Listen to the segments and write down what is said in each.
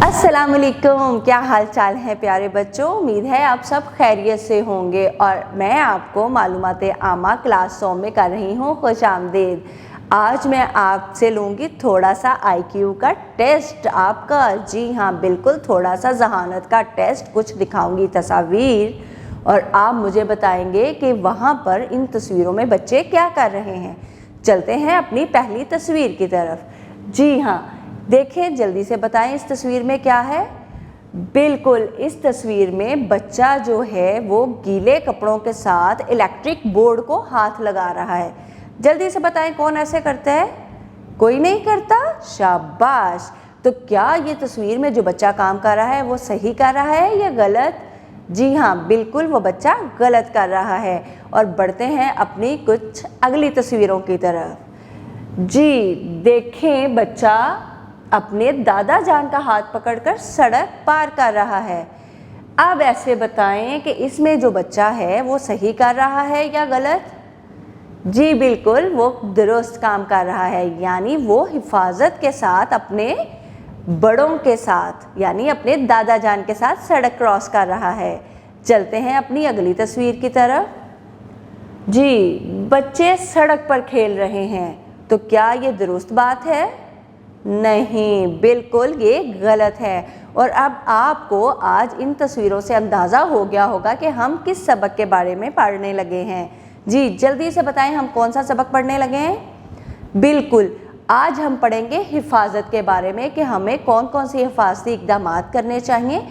अस्सलाम वालेकुम, क्या हाल चाल है प्यारे बच्चों। उम्मीद है आप सब खैरियत से होंगे और मैं आपको मालूमाते आमा क्लास 100 में कर रही हूँ खुश आमदीद। आज मैं आपसे लूँगी थोड़ा सा IQ का टेस्ट आपका। जी हाँ, बिल्कुल थोड़ा सा जहानत का टेस्ट। कुछ दिखाऊंगी तस्वीर और आप मुझे बताएंगे कि वहाँ पर इन तस्वीरों में बच्चे क्या कर रहे हैं। चलते हैं अपनी पहली तस्वीर की तरफ। जी हाँ, देखें, जल्दी से बताएं इस तस्वीर में क्या है। बिल्कुल, इस तस्वीर में बच्चा जो है वो गीले कपड़ों के साथ इलेक्ट्रिक बोर्ड को हाथ लगा रहा है। जल्दी से बताएं कौन ऐसे करता है? कोई नहीं करता? शाबाश। तो क्या ये तस्वीर में जो बच्चा काम कर रहा है वो सही कर रहा है या गलत? जी हाँ, बिल्कुल वो बच्चा गलत कर रहा है। और बढ़ते हैं अपनी कुछ अगली तस्वीरों की तरफ। जी देखें, बच्चा अपने दादा जान का हाथ पकड़कर सड़क पार कर रहा है। अब ऐसे बताएं कि इसमें जो बच्चा है वो सही कर रहा है या गलत? जी बिल्कुल, वो दुरुस्त काम कर रहा है, यानी वो हिफाजत के साथ अपने बड़ों के साथ यानी अपने दादा जान के साथ सड़क क्रॉस कर रहा है। चलते हैं अपनी अगली तस्वीर की तरफ। जी, बच्चे सड़क पर खेल रहे हैं, तो क्या ये दुरुस्त बात है? नहीं, बिल्कुल ये गलत है। और अब आपको आज इन तस्वीरों से अंदाज़ा हो गया होगा कि हम किस सबक के बारे में पढ़ने लगे हैं। जी जल्दी से बताएं, हम कौन सा सबक पढ़ने लगे हैं? बिल्कुल, आज हम पढ़ेंगे हिफाजत के बारे में कि हमें कौन कौन सी हिफाजती इक़दामात करने चाहिए,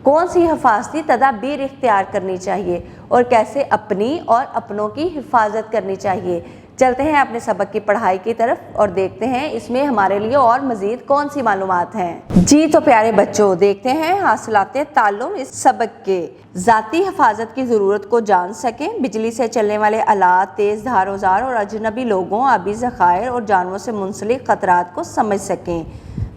कौन सी हिफाजती तदाबीर इख्तियार करनी चाहिए और कैसे अपनी और अपनों की हिफाजत करनी चाहिए। चलते हैं अपने सबक की पढ़ाई की तरफ और देखते हैं इसमें हमारे लिए और मज़ीद कौन सी मालूमात हैं। जी तो प्यारे बच्चों, देखते हैं हासिलाते ताल्लुम इस सबक के। ज़ाती हिफाजत की ज़रूरत को जान सकें, बिजली से चलने वाले आलात, तेज़ धार औज़ार और अजनबी लोगों, आबी ज़खायर और जानवरों से मुंसलिक ख़तरात को समझ सकें।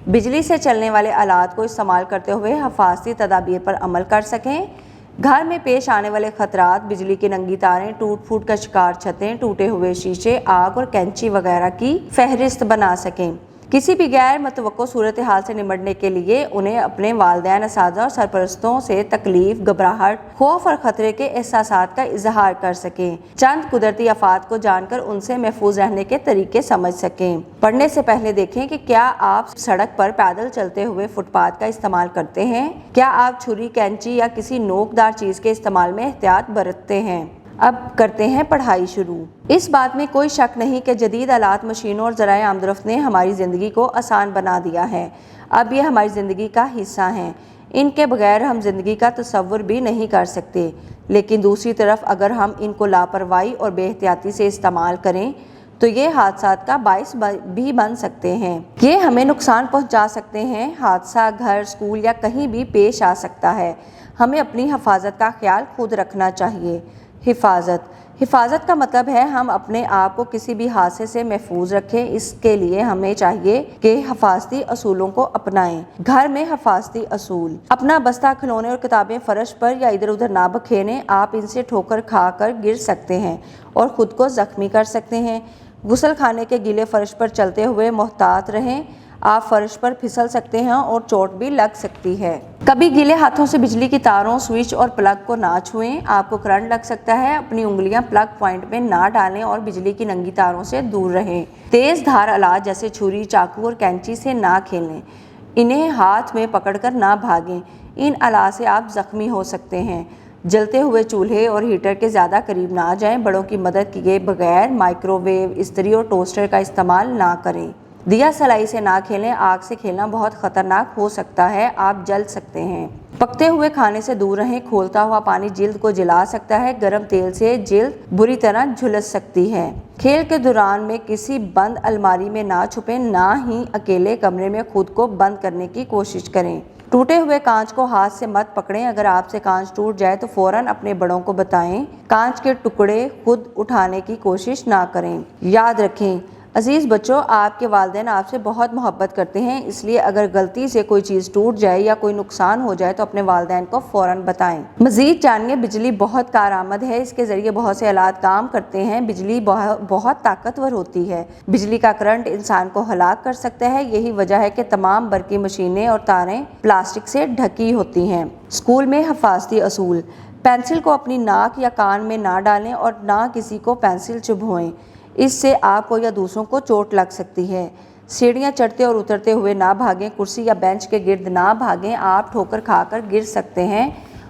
बिजली से चलने वाले आलात को इस्तेमाल करते हुए हिफाजती तदाबीर पर अमल कर सकें। घर में पेश आने वाले खतरात, बिजली की नंगी तारें, टूट फूट का शिकार छतें, टूटे हुए शीशे, आग और कैंची वगैरह की फहरिस्त बना सकें। किसी भी गैर मतवक्को सूरत हाल से निमटने के लिए उन्हें अपने वालिदैन, असातिज़ा और सरपरस्तों से तकलीफ, घबराहट, खौफ और ख़तरे के एहसासात का इजहार कर सकें। चंद कुदरती आफात को जानकर उनसे महफूज रहने के तरीके समझ सकें। पढ़ने से पहले देखें कि क्या आप सड़क पर पैदल चलते हुए फुटपाथ का इस्तेमाल करते हैं। क्या आप छुरी, कैंची या किसी नोकदार चीज़ के इस्तेमाल में एहतियात बरतते हैं। अब करते हैं पढ़ाई शुरू। इस बात में कोई शक नहीं कि जदीद आलात, मशीनों और ज़राए आमदरफ्त ने हमारी ज़िंदगी को आसान बना दिया है। अब ये हमारी ज़िंदगी का हिस्सा हैं। इनके बगैर हम ज़िंदगी का तसव्वुर भी नहीं कर सकते। लेकिन दूसरी तरफ अगर हम इनको लापरवाही और बेहतियाती से इस्तेमाल करें तो ये हादसात का बाइस भी बन सकते हैं। ये हमें नुकसान पहुँचा सकते हैं। हादसा घर, स्कूल या कहीं भी पेश आ सकता है। हमें अपनी हिफाजत का ख्याल खुद रखना चाहिए। हिफाजत का मतलब है हम अपने आप को किसी भी हादसे से महफूज रखें। इसके लिए हमें चाहिए कि हिफाजती असूलों को अपनाएं। घर में हिफाजती असूल: अपना बस्ता, खिलौने और किताबें फर्श पर या इधर उधर ना बखेरें। आप इनसे ठोकर खाकर गिर सकते हैं और ख़ुद को ज़ख्मी कर सकते हैं। गुस्ल खाने के गीले फर्श पर चलते हुए मोहतात रहें। आप फर्श पर फिसल सकते हैं और चोट भी लग सकती है। कभी गीले हाथों से बिजली की तारों, स्विच और प्लग को ना छुएं, आपको करंट लग सकता है। अपनी उंगलियां प्लग पॉइंट में ना डालें और बिजली की नंगी तारों से दूर रहें। तेज़ धार आलात जैसे छुरी, चाकू और कैंची से ना खेलें। इन्हें हाथ में पकड़कर ना भागें। इन आलात से आप ज़ख्मी हो सकते हैं। जलते हुए चूल्हे और हीटर के ज़्यादा करीब ना जाएं। बड़ों की मदद किए बगैर माइक्रोवेव, इस्त्री और टोस्टर का इस्तेमाल ना करें। दिया सलाई से ना खेलें। आग से खेलना बहुत ख़तरनाक हो सकता है, आप जल सकते हैं। पकते हुए खाने से दूर रहें। खोलता हुआ पानी जिल्द को जला सकता है। गर्म तेल से जिल्द बुरी तरह झुलस सकती है। खेल के दौरान में किसी बंद अलमारी में ना छुपें, ना ही अकेले कमरे में खुद को बंद करने की कोशिश करें। टूटे हुए कांच को हाथ से मत पकड़ें। अगर आपसे कांच टूट जाए तो फौरन अपने बड़ों को बताएं। कांच के टुकड़े खुद उठाने की कोशिश ना करें। याद रखें, عزیز بچوں، آپ کے والدین آپ سے بہت محبت کرتے ہیں، اس لیے اگر غلطی سے کوئی چیز ٹوٹ جائے یا کوئی نقصان ہو جائے تو اپنے والدین کو فوراً بتائیں۔ مزید جانیے، بجلی بہت کارآمد ہے، اس کے ذریعے بہت سے آلات کام کرتے ہیں۔ بجلی بہت طاقتور ہوتی ہے۔ بجلی کا کرنٹ انسان کو ہلاک کر سکتا ہے، یہی وجہ ہے کہ تمام برقی مشینیں اور تاریں پلاسٹک سے ڈھکی ہوتی ہیں۔ اسکول میں حفاظتی اصول: پینسل کو اپنی ناک یا کان میں نہ ڈالیں اور نہ کسی کو پینسل چبھوئیں، اس سے آپ کو یا دوسروں کو چوٹ لگ سکتی ہے۔ سیڑھیاں چڑھتے اور اترتے ہوئے نہ بھاگیں، کرسی یا بینچ کے گرد نہ بھاگیں، آپ ٹھوکر کھا کر گر سکتے ہیں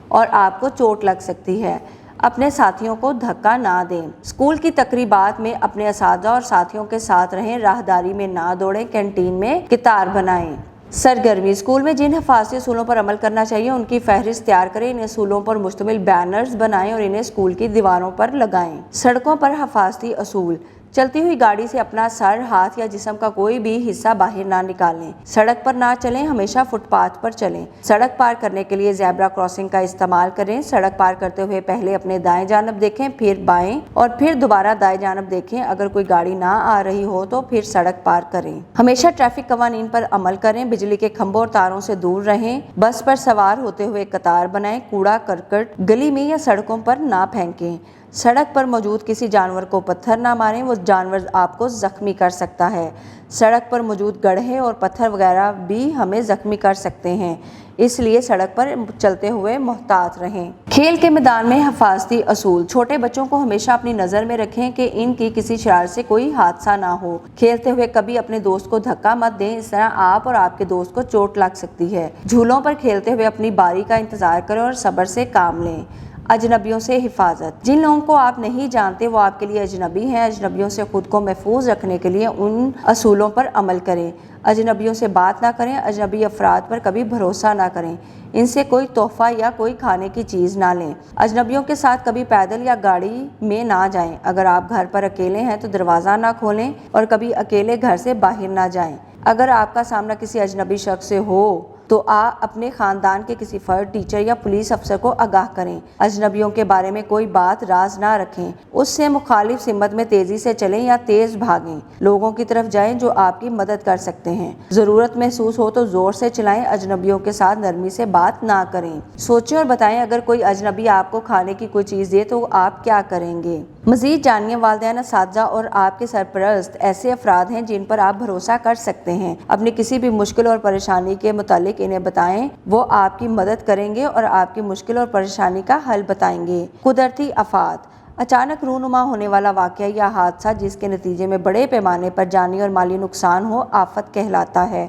اور آپ کو چوٹ لگ سکتی ہے۔ اپنے ساتھیوں کو دھکا نہ دیں۔ اسکول کی تقریبات میں اپنے اساتذہ اور ساتھیوں کے ساتھ رہیں، راہداری میں نہ دوڑیں، کینٹین میں قطار بنائیں۔ سرگرمی: اسکول میں جن حفاظتی اصولوں پر عمل کرنا چاہیے ان کی فہرست تیار کریں، ان اصولوں پر مشتمل بینرز بنائیں اور انہیں اسکول کی دیواروں پر لگائیں۔ سڑکوں پر حفاظتی اصول: چلتی ہوئی گاڑی سے اپنا سر، ہاتھ یا جسم کا کوئی بھی حصہ باہر نہ نکالیں۔ سڑک پر نہ چلیں، ہمیشہ فٹ پاتھ پر چلیں۔ سڑک پار کرنے کے لیے زیبرا کراسنگ کا استعمال کریں۔ سڑک پار کرتے ہوئے پہلے اپنے دائیں جانب دیکھیں، پھر بائیں اور پھر دوبارہ دائیں جانب دیکھیں۔ اگر کوئی گاڑی نہ آ رہی ہو تو پھر سڑک پار کریں۔ ہمیشہ ٹریفک قوانین پر عمل کریں۔ بجلی کے کھمبوں اور تاروں سے دور رہیں۔ بس پر سوار ہوتے ہوئے قطار بنائیں۔ کوڑا کرکٹ گلی میں یا سڑکوں پر نہ پھینکیں۔ سڑک پر موجود کسی جانور کو پتھر نہ ماریں، وہ جانور آپ کو زخمی کر سکتا ہے۔ سڑک پر موجود گڑھے اور پتھر وغیرہ بھی ہمیں زخمی کر سکتے ہیں، اس لیے سڑک پر چلتے ہوئے محتاط رہیں۔ کھیل کے میدان میں حفاظتی اصول: چھوٹے بچوں کو ہمیشہ اپنی نظر میں رکھیں کہ ان کی کسی شرارت سے کوئی حادثہ نہ ہو۔ کھیلتے ہوئے کبھی اپنے دوست کو دھکا مت دیں، اس طرح آپ اور آپ کے دوست کو چوٹ لگ سکتی ہے۔ جھولوں پر کھیلتے ہوئے اپنی باری کا انتظار کریں اور صبر سے کام لیں۔ اجنبیوں سے حفاظت: جن لوگوں کو آپ نہیں جانتے وہ آپ کے لیے اجنبی ہیں۔ اجنبیوں سے خود کو محفوظ رکھنے کے لیے ان اصولوں پر عمل کریں۔ اجنبیوں سے بات نہ کریں، اجنبی افراد پر کبھی بھروسہ نہ کریں، ان سے کوئی تحفہ یا کوئی کھانے کی چیز نہ لیں۔ اجنبیوں کے ساتھ کبھی پیدل یا گاڑی میں نہ جائیں۔ اگر آپ گھر پر اکیلے ہیں تو دروازہ نہ کھولیں اور کبھی اکیلے گھر سے باہر نہ جائیں۔ اگر آپ کا سامنا کسی اجنبی شخص سے ہو تو آپ اپنے خاندان کے کسی فرد، ٹیچر یا پولیس افسر کو آگاہ کریں۔ اجنبیوں کے بارے میں کوئی بات راز نہ رکھیں، اس سے مخالف سمت میں تیزی سے چلیں یا تیز بھاگیں۔ لوگوں کی طرف جائیں جو آپ کی مدد کر سکتے ہیں۔ ضرورت محسوس ہو تو زور سے چلائیں، اجنبیوں کے ساتھ نرمی سے بات نہ کریں۔ سوچیں اور بتائیں، اگر کوئی اجنبی آپ کو کھانے کی کوئی چیز دے تو آپ کیا کریں گے؟ مزید جانیے، والدین، اساتذہ اور آپ کے سرپرست ایسے افراد ہیں جن پر آپ بھروسہ کر سکتے ہیں۔ اپنی کسی بھی مشکل اور پریشانی کے متعلق انہیں بتائیں، وہ آپ کی مدد کریں گے اور آپ کی مشکل اور پریشانی کا حل بتائیں گے۔ قدرتی آفات: اچانک رونما ہونے والا واقعہ یا حادثہ جس کے نتیجے میں بڑے پیمانے پر جانی اور مالی نقصان ہو، آفت کہلاتا ہے۔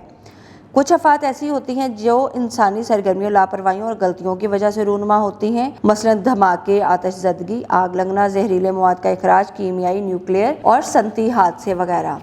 کچھ آفات ایسی ہوتی ہیں جو انسانی سرگرمیوں، لاپرواہیوں اور غلطیوں کی وجہ سے رونما ہوتی ہیں، مثلاً دھماکے، آتش زدگی، آگ لگنا، زہریلے مواد کا اخراج، کیمیائی، نیوکلیئر اور صنعتی حادثے وغیرہ۔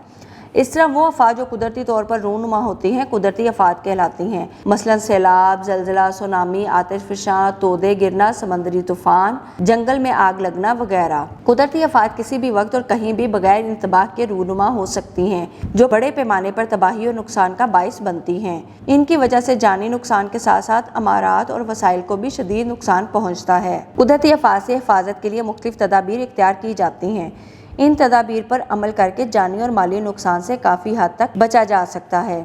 اس طرح وہ آفات جو قدرتی طور پر رونما ہوتی ہیں قدرتی آفات کہلاتی ہیں، مثلاً سیلاب، زلزلہ، سونامی، آتش فشاں، تودے گرنا، سمندری طوفان، جنگل میں آگ لگنا وغیرہ۔ قدرتی آفات کسی بھی وقت اور کہیں بھی بغیر انتباہ کے رونما ہو سکتی ہیں، جو بڑے پیمانے پر تباہی اور نقصان کا باعث بنتی ہیں۔ ان کی وجہ سے جانی نقصان کے ساتھ ساتھ عمارات اور وسائل کو بھی شدید نقصان پہنچتا ہے۔ قدرتی آفات سے حفاظت کے لیے مختلف تدابیر اختیار کی جاتی ہیں۔ ان تدابیر پر عمل کر کے جانی اور مالی نقصان سے کافی حد تک بچا جا سکتا ہے۔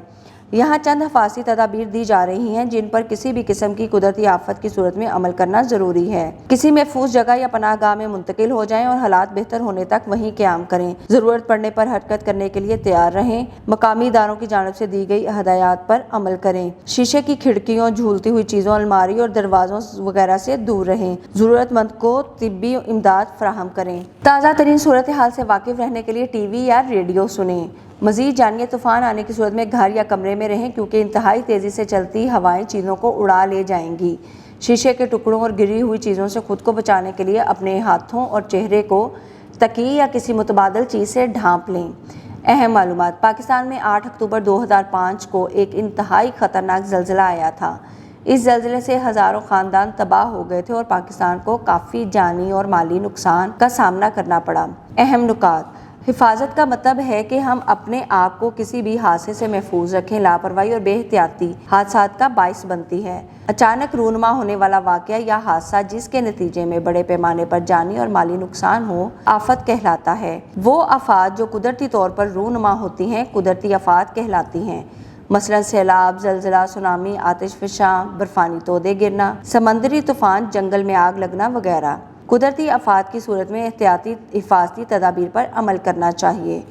یہاں چند حفاظتی تدابیر دی جا رہی ہیں جن پر کسی بھی قسم کی قدرتی آفت کی صورت میں عمل کرنا ضروری ہے۔ کسی محفوظ جگہ یا پناہ گاہ میں منتقل ہو جائیں اور حالات بہتر ہونے تک وہیں قیام کریں۔ ضرورت پڑنے پر حرکت کرنے کے لیے تیار رہیں۔ مقامی اداروں کی جانب سے دی گئی ہدایات پر عمل کریں۔ شیشے کی کھڑکیوں، جھولتی ہوئی چیزوں، الماری اور دروازوں وغیرہ سے دور رہیں۔ ضرورت مند کو طبی امداد فراہم کریں۔ تازہ ترین صورتحال سے واقف رہنے کے لیے ٹی وی یا ریڈیو سنیں۔ مزید جانیے، طوفان آنے کی صورت میں گھر یا کمرے میں رہیں کیونکہ انتہائی تیزی سے چلتی ہوائیں چیزوں کو اڑا لے جائیں گی۔ شیشے کے ٹکڑوں اور گری ہوئی چیزوں سے خود کو بچانے کے لیے اپنے ہاتھوں اور چہرے کو تکیے یا کسی متبادل چیز سے ڈھانپ لیں۔ اہم معلومات: پاکستان میں 8 اکتوبر 2005 کو ایک انتہائی خطرناک زلزلہ آیا تھا۔ اس زلزلے سے ہزاروں خاندان تباہ ہو گئے تھے اور پاکستان کو کافی جانی اور مالی نقصان کا سامنا کرنا پڑا۔ اہم نکات: हिफाजत का मतलब है कि हम अपने आप को किसी भी हादसे से महफूज रखें। लापरवाही और बेहतियाती हादसात का बाइस बनती है। अचानक रूनुमा होने वाला वाकया या हादसा जिसके नतीजे में बड़े पैमाने पर जानी और माली नुकसान हो, आफत कहलाता है। वो आफात जो कुदरती तौर पर रूनुमा होती हैं, कुदरती आफात कहलाती हैं। मसलन सैलाब, जलजला, सुनामी, आतिशफ़शां, बर्फानी तोदे गिरना, समंदरी तूफान, जंगल में आग लगना वगैरह। कुदरती आफात की सूरत में एहतियाती हिफाजती तदाबीर पर अमल करना चाहिए।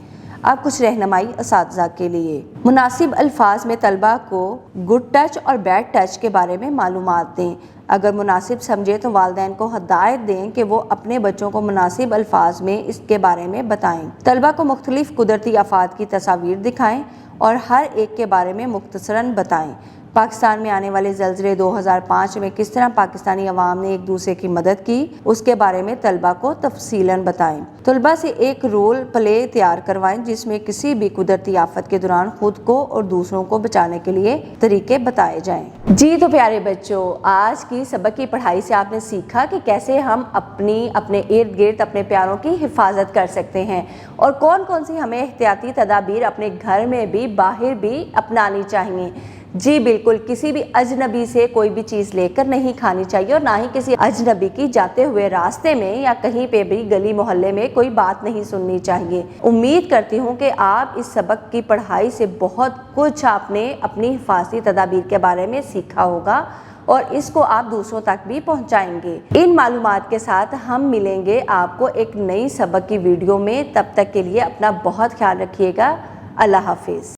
अब कुछ रहनुमाई असातिज़ा के लिए। मुनासिब अल्फाज में तलबा को गुड टच और बैड टच के बारे में मालूमात दें। अगर मुनासिब समझे तो वालिदैन को हदायत दें कि वो अपने बच्चों को मुनासिब अल्फाज में इसके बारे में बताएं। तलबा को मुख्तलिफ कुदरती आफात की तस्वीर दिखाएं और हर एक के बारे में मुख्तसरन बताएं। पाकिस्तान में आने वाले ज़लज़ले 2005 में किस तरह पाकिस्तानी अवाम ने एक दूसरे की मदद की, उसके बारे में तलबा को तफसीलन बताएं। तलबा से एक रोल प्ले तैयार करवाएं जिसमें किसी भी कुदरती आफत के दौरान खुद को और दूसरों को बचाने के लिए तरीके बताए जाएं। जी तो प्यारे बच्चों, आज की सबक की पढ़ाई से आपने सीखा कि कैसे हम अपने इर्द गिर्द अपने प्यारों की हिफाजत कर सकते हैं और कौन कौन सी हमें एहतियाती तदाबीर अपने घर में भी बाहर भी अपनानी चाहिए। जी बिल्कुल, किसी भी अजनबी से कोई भी चीज़ लेकर नहीं खानी चाहिए और ना ही किसी अजनबी की जाते हुए रास्ते में या कहीं पे भी गली मोहल्ले में कोई बात नहीं सुननी चाहिए। उम्मीद करती हूँ कि आप इस सबक की पढ़ाई से बहुत कुछ आपने अपनी हिफाजती तदाबीर के बारे में सीखा होगा और इसको आप दूसरों तक भी पहुँचाएंगे। इन मालूमात के साथ हम मिलेंगे आपको एक नई सबक की वीडियो में। तब तक के लिए अपना बहुत ख्याल रखिएगा। अल्लाह हाफिज़।